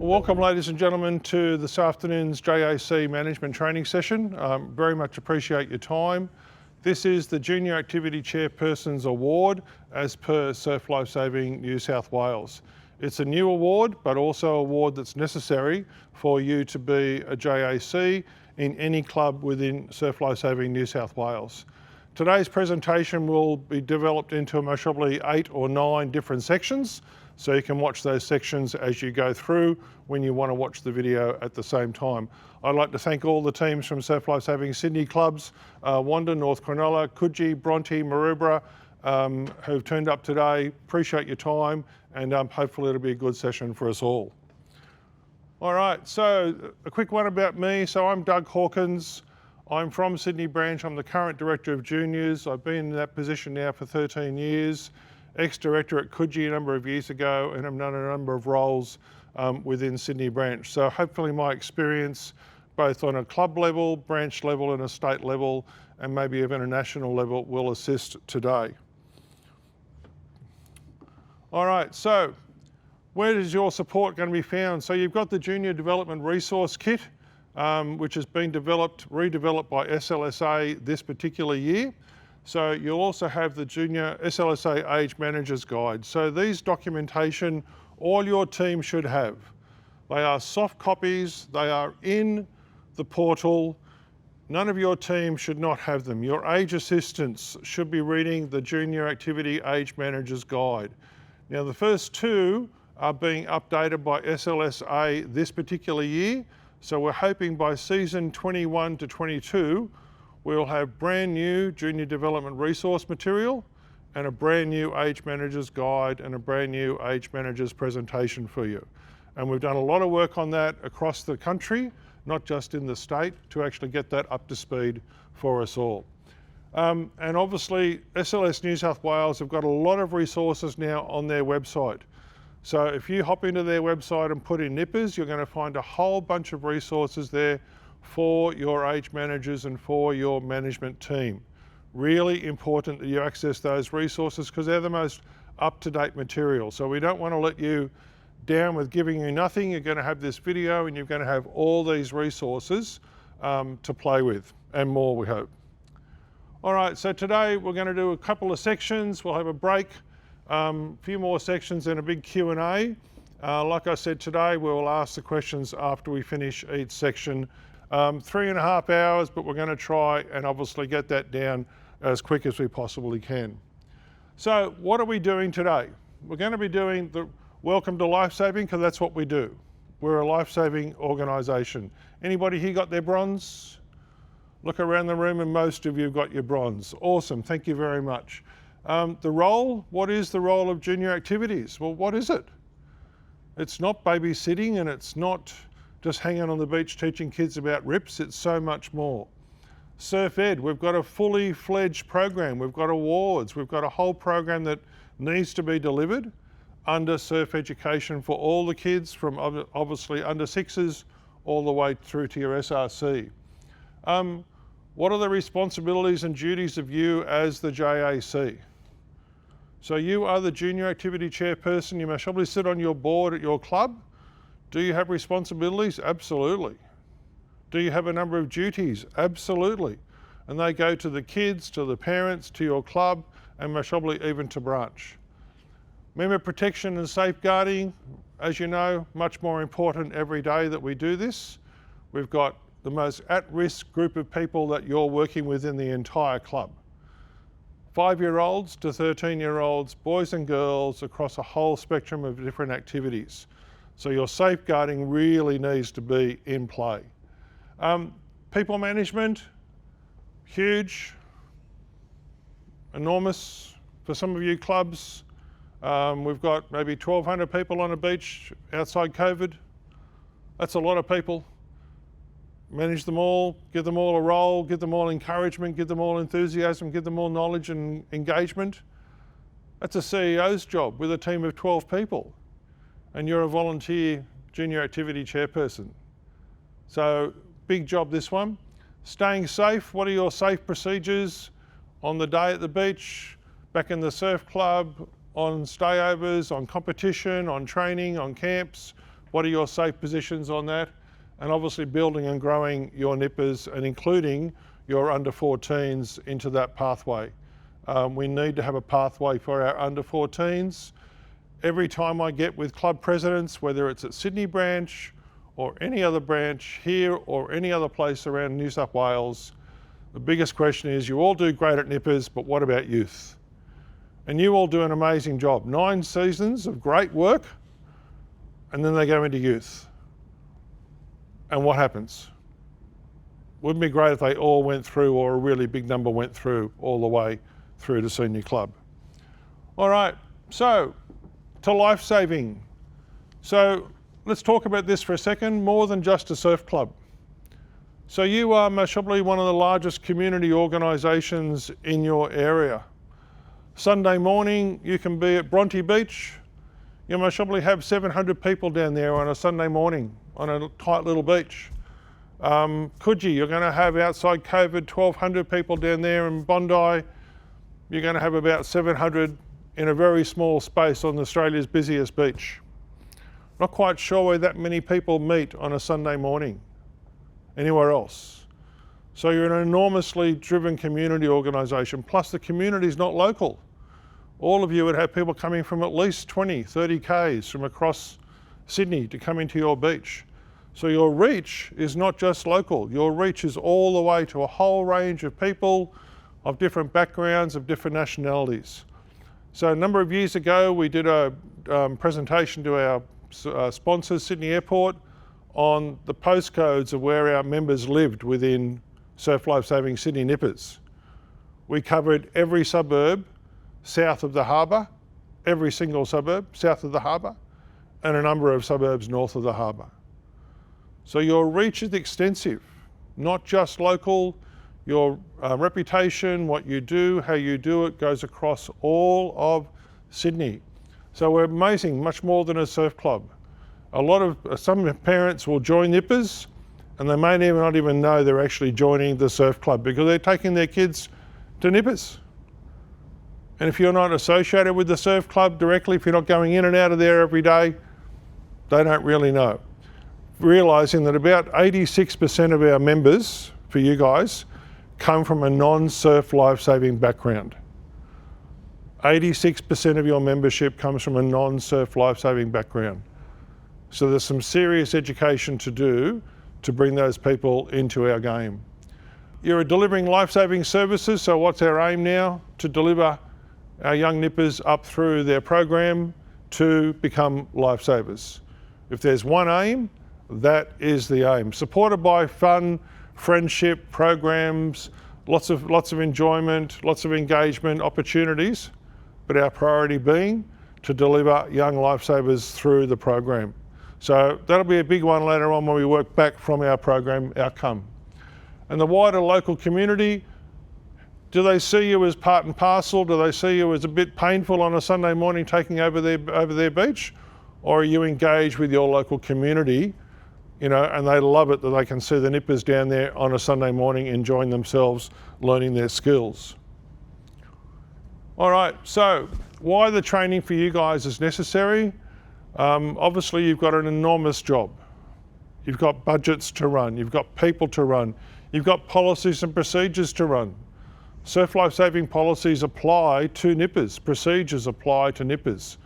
Welcome, ladies and gentlemen, to this afternoon's JAC Management Training Session. Very much appreciate your time. This is the Junior Activity Chairperson's Award as per Surf Lifesaving New South Wales. It's a new award, but also an award that's necessary for you to be a JAC in any club within Surf Lifesaving New South Wales. Today's presentation will be developed into most probably 8 or 9 different sections. So you can watch those sections as you go through when you want to watch the video at the same time. I'd like to thank all the teams from Surf Lifesaving Sydney clubs, Wanda, North Cronulla, Coogee, Bronte, Maroubra, who've turned up today. Appreciate your time, and hopefully it'll be a good session for us all. All right, so a quick one about me. So I'm Doug Hawkins. I'm from Sydney branch. I'm the current Director of Juniors. I've been in that position now for 13 years. Ex-director at Coogee a number of years ago, and I've done a number of roles within Sydney branch. So hopefully my experience, both on a club level, branch level and a state level, and maybe even a national level, will assist today. All right, so where is your support going to be found? So you've got the Junior Development Resource Kit, which has been redeveloped by SLSA this particular year. So you'll also have the Junior SLSA Age Managers Guide. So these documentation, all your team should have. They are soft copies, they are in the portal. None of your team should not have them. Your age assistants should be reading the Junior Activity Age Managers Guide. Now the first 2 are being updated by SLSA this particular year. So we're hoping by season 21 to 22, we'll have brand new Junior Development Resource material and a brand new Age Managers Guide and a brand new Age Managers presentation for you. And we've done a lot of work on that across the country, not just in the state, to actually get that up to speed for us all. And obviously, SLS New South Wales have got a lot of resources now on their website. So if you hop into their website and put in nippers, you're going to find a whole bunch of resources there for your age managers and for your management team. Really important that you access those resources because they're the most up-to-date material. So we don't want to let you down with giving you nothing. You're going to have this video and you're going to have all these resources to play with and more, we hope. All right, so today we're going to do a couple of sections. We'll have a break, a few more sections and a big Q&A. Like I said, today we'll ask the questions after we finish each section. 3.5 hours, but we're going to try and obviously get that down as quick as we possibly can. So what are we doing today? We're going to be doing the Welcome to Lifesaving because that's what we do. We're a life-saving organisation. Anybody here got their bronze? Look around the room and most of you have got your bronze. Awesome, thank you very much. The role, what is the role of junior activities? Well, what is it? It's not babysitting and it's not just hanging on the beach teaching kids about rips, it's so much more. Surf Ed, we've got a fully fledged program, we've got awards, we've got a whole program that needs to be delivered under surf education for all the kids from obviously under 6s all the way through to your SRC. What are the responsibilities and duties of you as the JAC? So you are the Junior Activity Chairperson, you must probably sit on your board at your club. Do you have responsibilities? Absolutely. Do you have a number of duties? Absolutely. And they go to the kids, to the parents, to your club, and most probably even to branch. Member protection and safeguarding, as you know, much more important every day that we do this. We've got the most at-risk group of people that you're working with in the entire club. 5-year-olds to 13-year-olds, boys and girls across a whole spectrum of different activities. So your safeguarding really needs to be in play. People management, huge, enormous. For some of you clubs, we've got maybe 1,200 people on a beach outside COVID. That's a lot of people. Manage them all, give them all a role, give them all encouragement, give them all enthusiasm, give them all knowledge and engagement. That's a CEO's job with a team of 12 people. And you're a volunteer junior activity chairperson. So big job this one. Staying safe, what are your safe procedures on the day at the beach, back in the surf club, on stayovers, on competition, on training, on camps? What are your safe positions on that? And obviously building and growing your nippers and including your under 14s into that pathway. We need to have a pathway for our under 14s. Every time I get with club presidents, whether it's at Sydney branch or any other branch here or any other place around New South Wales, the biggest question is, you all do great at nippers, but what about youth? And you all do an amazing job. 9 seasons of great work, and then they go into youth. And what happens? Wouldn't it be great if they all went through, or a really big number went through all the way through to senior club? All right, so to Lifesaving. So let's talk about this for a second, more than just a surf club. So you are most probably one of the largest community organisations in your area. Sunday morning, you can be at Bronte Beach. You most probably have 700 people down there on a Sunday morning on a tight little beach. Coogee, you're going to have outside COVID 1,200 people down there. In Bondi, you're going to have about 700 in a very small space on Australia's busiest beach. Not quite sure where that many people meet on a Sunday morning anywhere else. So you're an enormously driven community organisation, plus the community is not local. All of you would have people coming from at least 20, 30 Ks from across Sydney to come into your beach. So your reach is not just local, your reach is all the way to a whole range of people of different backgrounds, of different nationalities. So a number of years ago, we did a presentation to our sponsors, Sydney Airport, on the postcodes of where our members lived within Surf Lifesaving Sydney Nippers. We covered every suburb south of the harbour, every single suburb south of the harbour, and a number of suburbs north of the harbour. So your reach is extensive, not just local. Your reputation, what you do, how you do it, goes across all of Sydney. So we're amazing, much more than a surf club. Some parents will join Nippers and they may not even know they're actually joining the surf club because they're taking their kids to Nippers. And if you're not associated with the surf club directly, if you're not going in and out of there every day, they don't really know. Realising that about 86% of our members, for you guys, come from a non-surf lifesaving background. 86% of your membership comes from a non-surf lifesaving background. So there's some serious education to do to bring those people into our game. You're delivering lifesaving services, so what's our aim now? To deliver our young nippers up through their program to become lifesavers. If there's one aim, that is the aim. Supported by fun, friendship, programs, lots of enjoyment, lots of engagement, opportunities, but our priority being to deliver young lifesavers through the program. So that'll be a big one later on when we work back from our program outcome. And the wider local community, do they see you as part and parcel? Do they see you as a bit painful on a Sunday morning taking over their beach? Or are you engaged with your local community, and they love it that they can see the nippers down there on a Sunday morning enjoying themselves, learning their skills? All right, so why the training for you guys is necessary? Obviously you've got an enormous job. You've got budgets to run, you've got people to run, you've got policies and procedures to run. Surf lifesaving policies apply to nippers, procedures apply to nippers.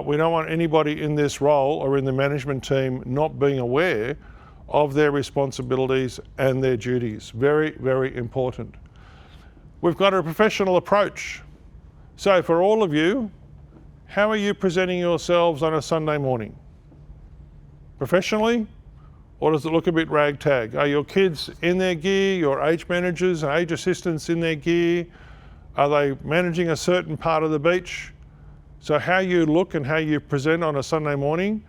We don't want anybody in this role or in the management team not being aware of their responsibilities and their duties. Very, very important. We've got a professional approach. So for all of you, how are you presenting yourselves on a Sunday morning? Professionally, or does it look a bit ragtag? Are your kids in their gear, your age managers and age assistants in their gear? Are they managing a certain part of the beach? So how you look and how you present on a Sunday morning,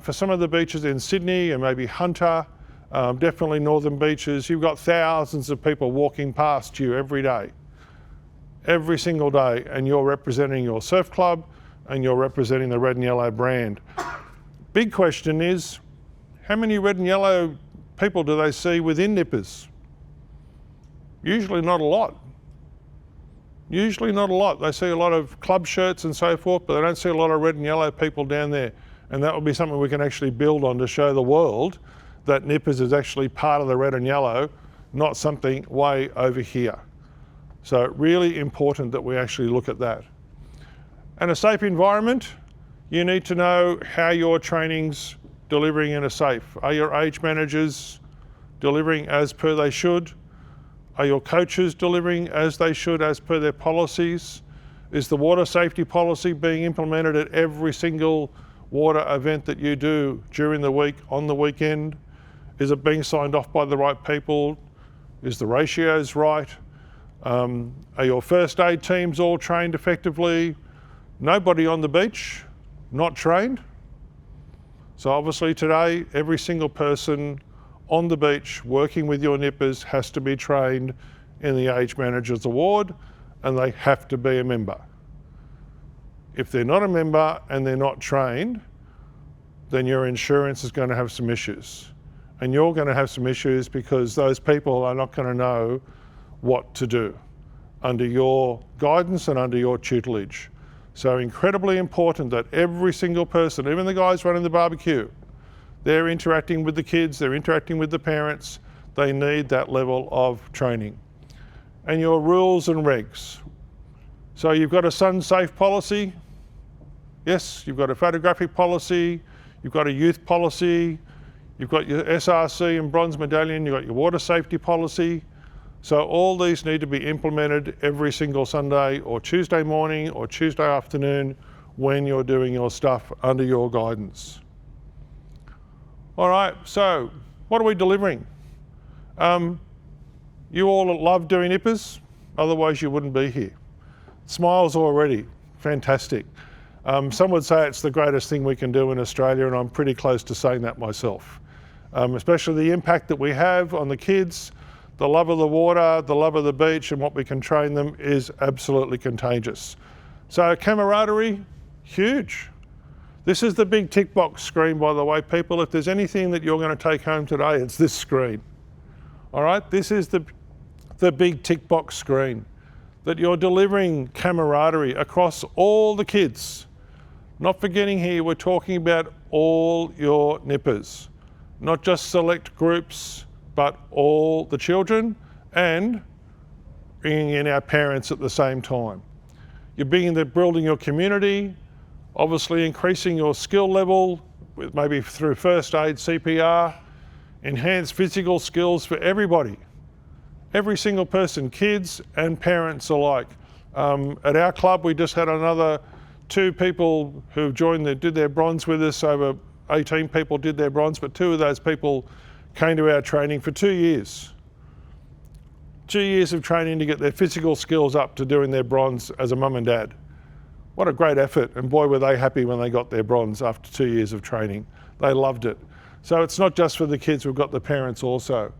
for some of the beaches in Sydney and maybe Hunter, definitely northern beaches, you've got thousands of people walking past you every day, every single day, and you're representing your surf club and you're representing the red and yellow brand. Big question is, how many red and yellow people do they see within Nippers? Usually not a lot. Usually not a lot. They see a lot of club shirts and so forth, but they don't see a lot of red and yellow people down there. And that will be something we can actually build on to show the world that nippers is actually part of the red and yellow, not something way over here. So really important that we actually look at that. And a safe environment, you need to know how your training's delivering in a safe. Are your age managers delivering as per they should? Are your coaches delivering as they should, as per their policies? Is the water safety policy being implemented at every single water event that you do during the week, on the weekend? Is it being signed off by the right people? Is the ratios right? Are your first aid teams all trained effectively? Nobody on the beach not trained. So obviously today, every single person on the beach working with your nippers has to be trained in the Age Managers Award, and they have to be a member. If they're not a member and they're not trained, then your insurance is going to have some issues. And you're going to have some issues because those people are not going to know what to do under your guidance and under your tutelage. So incredibly important that every single person, even the guys running the barbecue, they're interacting with the kids, they're interacting with the parents, they need that level of training. And your rules and regs. So you've got a sun safe policy. Yes, you've got a photographic policy, you've got a youth policy, you've got your SRC and bronze medallion, you've got your water safety policy. So all these need to be implemented every single Sunday or Tuesday morning or Tuesday afternoon when you're doing your stuff under your guidance. All right, so what are we delivering? You all love doing nippers, otherwise you wouldn't be here. Smiles already, fantastic. Some would say it's the greatest thing we can do in Australia, and I'm pretty close to saying that myself. Especially the impact that we have on the kids, the love of the water, the love of the beach, and what we can train them is absolutely contagious. So camaraderie, huge. This is the big tick box screen, by the way, people. If there's anything that you're going to take home today, it's this screen. All right, this is the big tick box screen, that you're delivering camaraderie across all the kids. Not forgetting here, we're talking about all your nippers, not just select groups, but all the children, and bringing in our parents at the same time. You're building your community, obviously increasing your skill level, with maybe through first aid, CPR, enhanced physical skills for everybody. Every single person, kids and parents alike. At our club, we just had another 2 people who did their bronze with us. Over 18 people did their bronze, but 2 of those people came to our training for 2 years. 2 years of training to get their physical skills up to doing their bronze as a mum and dad. What a great effort, and boy were they happy when they got their bronze after 2 years of training. They loved it. So it's not just for the kids, we've got the parents also.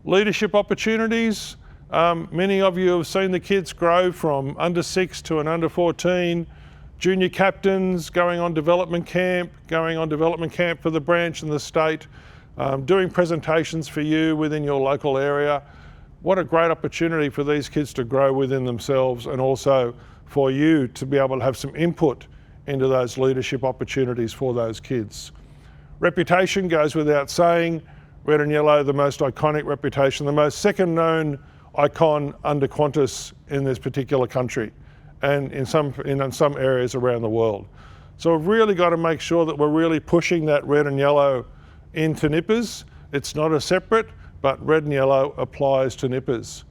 Leadership opportunities. Many of you have seen the kids grow from under 6 to an under 14, junior captains, going on development camp for the branch and the state, doing presentations for you within your local area. What a great opportunity for these kids to grow within themselves, and also for you to be able to have some input into those leadership opportunities for those kids. Reputation goes without saying. Red and yellow, the most iconic reputation, the most second known icon under Qantas in this particular country, and in some areas around the world. So we've really got to make sure that we're really pushing that red and yellow into nippers. It's not a separate, but red and yellow applies to nippers.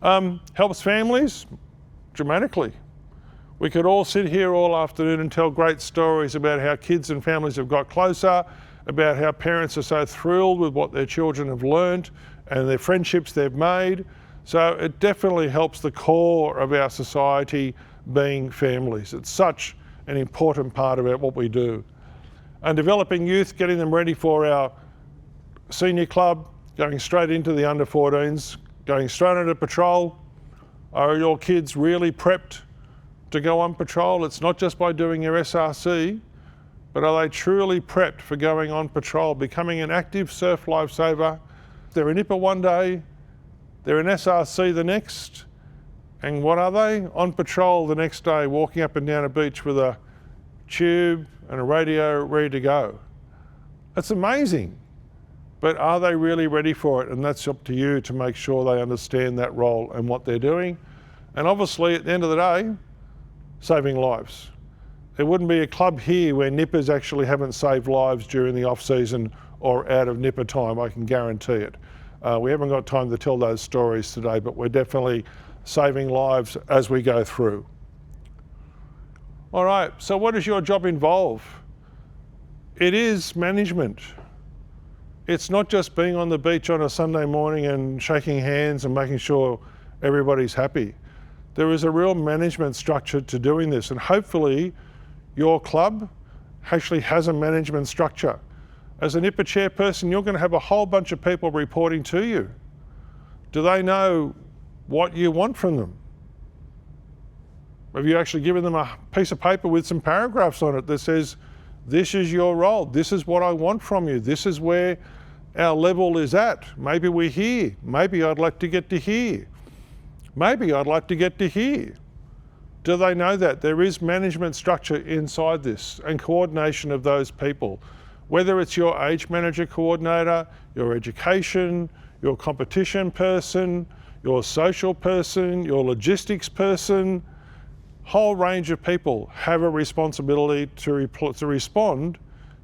Helps families dramatically. We could all sit here all afternoon and tell great stories about how kids and families have got closer, about how parents are so thrilled with what their children have learned and their friendships they've made. So it definitely helps the core of our society being families. It's such an important part of what we do. And developing youth, getting them ready for our senior club, going straight into the under 14s, going straight into patrol. Are your kids really prepped to go on patrol? It's not just by doing your SRC, but are they truly prepped for going on patrol, becoming an active surf lifesaver? They're a nipper one day, they're an SRC the next, and what are they? On patrol the next day, walking up and down a beach with a tube, and a radio ready to go. That's amazing. But are they really ready for it? And that's up to you to make sure they understand that role and what they're doing. And obviously, at the end of the day, saving lives. There wouldn't be a club here where nippers actually haven't saved lives during the off-season or out of nipper time, I can guarantee it. We haven't got time to tell those stories today, but we're definitely saving lives as we go through. All right, so what does your job involve? It is management. It's not just being on the beach on a Sunday morning and shaking hands and making sure everybody's happy. There is a real management structure to doing this, and hopefully your club actually has a management structure. As a nipper chairperson, you're going to have a whole bunch of people reporting to you. Do they know what you want from them? Have you actually given them a piece of paper with some paragraphs on it that says, this is your role, this is what I want from you, this is where our level is at. Maybe we're here, maybe I'd like to get to here, maybe I'd like to get to here. Do they know that? There is management structure inside this and coordination of those people. Whether it's your age manager coordinator, your education, your competition person, your social person, your logistics person, whole range of people have a responsibility to respond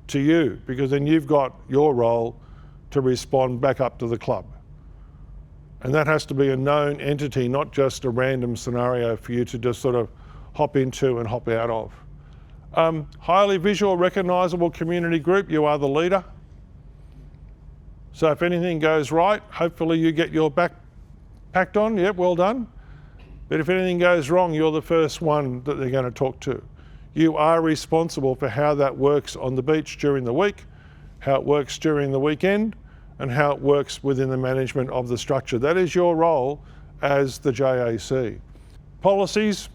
to you, because then you've got your role to respond back up to the club. And that has to be a known entity, not just a random scenario for you to just sort of hop into and hop out of. Highly visual, recognisable community group, you are the leader. So if anything goes right, hopefully you get your back packed on, yep, well done. But if anything goes wrong, you're the first one that they're going to talk to. You are responsible for how that works on the beach during the week, how it works during the weekend, and how it works within the management of the structure. That is your role as the JAC. Policies,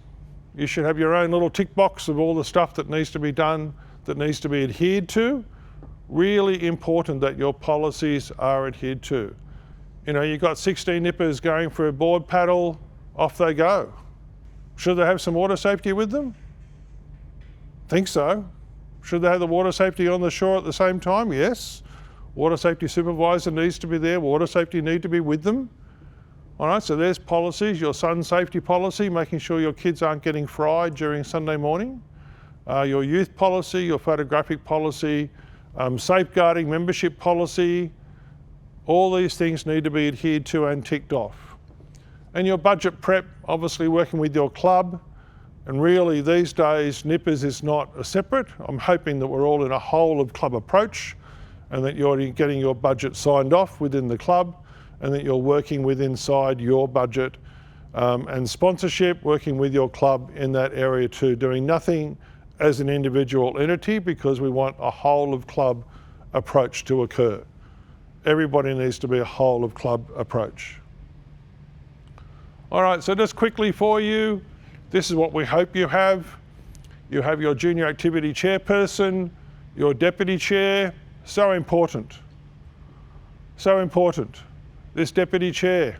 you should have your own little tick box of all the stuff that needs to be done, that needs to be adhered to. Really important that your policies are adhered to. You know, you've got 16 nippers going for a board paddle, off they go. Should they have some water safety with them? Think so. Should they have the water safety on the shore at the same time? Yes. Water safety supervisor needs to be there. Water safety need to be with them. All right, so there's policies, your sun safety policy, making sure your kids aren't getting fried during Sunday morning. Your youth policy, your photographic policy, safeguarding membership policy. All these things need to be adhered to and ticked off. And your budget prep, obviously working with your club. And really these days, nippers is not a separate. I'm hoping that we're all in a whole of club approach, and that you're getting your budget signed off within the club, and that you're working with inside your budget and sponsorship, working with your club in that area too, doing nothing as an individual entity, because we want a whole of club approach to occur. Everybody needs to be a whole of club approach. All right, so just quickly for you, this is what we hope you have. You have your junior activity chairperson, your deputy chair, so important. So important. This deputy chair,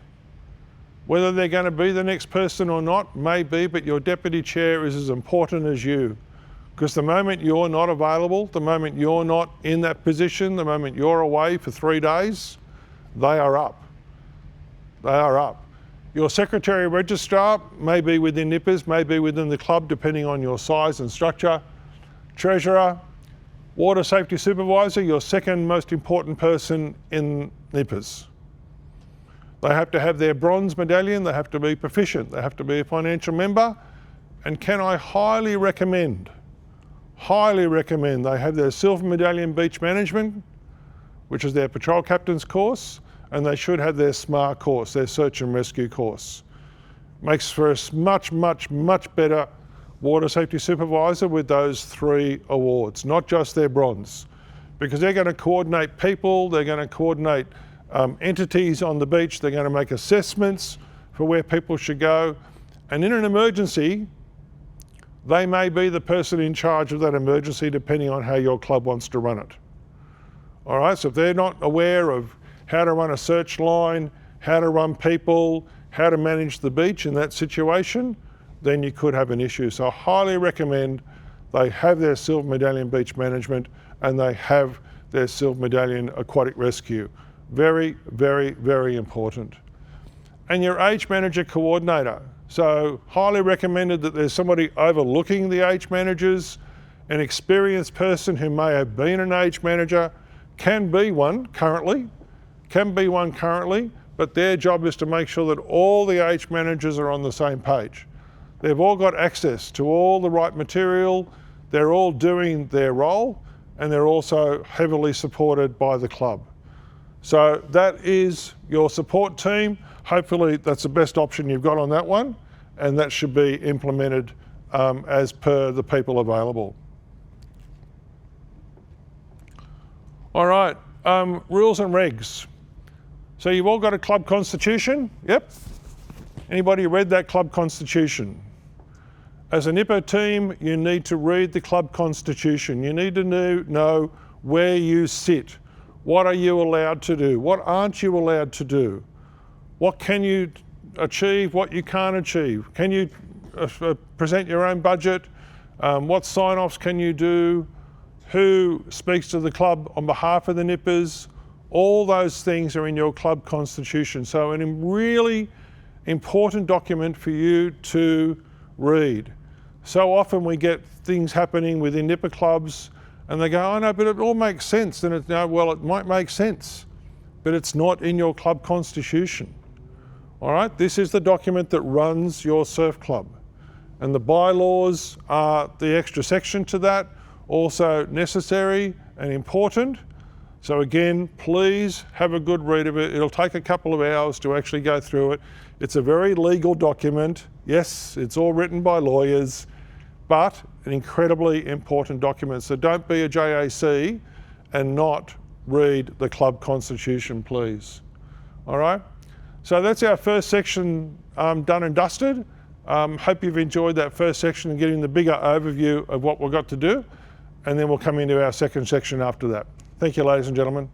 whether they're going to be the next person or not, may be, but your deputy chair is as important as you. Because the moment you're not available, the moment you're not in that position, the moment you're away for 3 days, they are up. They are up. Your secretary registrar may be within nippers, may be within the club, depending on your size and structure. Treasurer, water safety supervisor, your second most important person in nippers. They have to have their bronze medallion, they have to be proficient, they have to be a financial member. And can I highly recommend they have their silver medallion beach management, which is their patrol captain's course, and they should have their SMAR course, their search and rescue course. Makes for a much, much, much better water safety supervisor with those 3 awards, not just their bronze, because they're going to coordinate people, they're going to coordinate entities on the beach, they're going to make assessments for where people should go, and in an emergency, they may be the person in charge of that emergency depending on how your club wants to run it. All right, so if they're not aware of how to run a search line, how to run people, how to manage the beach in that situation, then you could have an issue. So I highly recommend they have their Silver Medallion Beach Management, and they have their Silver Medallion Aquatic Rescue. Very, very, very important. And your age manager coordinator. So highly recommended that there's somebody overlooking the age managers, an experienced person who may have been an age manager, can be one currently, but their job is to make sure that all the age managers are on the same page. They've all got access to all the right material, they're all doing their role, and they're also heavily supported by the club. So that is your support team. Hopefully that's the best option you've got on that one, and that should be implemented as per the people available. All right, rules and regs. So you've all got a club constitution? Yep. Anybody read that club constitution? As a Nippo team, you need to read the club constitution. You need to know where you sit. What are you allowed to do? What aren't you allowed to do? What can you achieve, what you can't achieve? Can you present your own budget? What sign-offs can you do? Who speaks to the club on behalf of the Nippers? All those things are in your club constitution. So a really important document for you to read. So often we get things happening within Nipper clubs and they go, oh no, but it all makes sense. And well, it might make sense, but it's not in your club constitution. All right, this is the document that runs your surf club. And the bylaws are the extra section to that, also necessary and important. So again, please have a good read of it. It'll take a couple of hours to actually go through it. It's a very legal document. Yes, it's all written by lawyers, but an incredibly important document. So don't be a JAC and not read the club constitution, please. All right? So that's our first section done and dusted. Hope you've enjoyed that first section and getting the bigger overview of what we've got to do. And then we'll come into our second section after that. Thank you, ladies and gentlemen.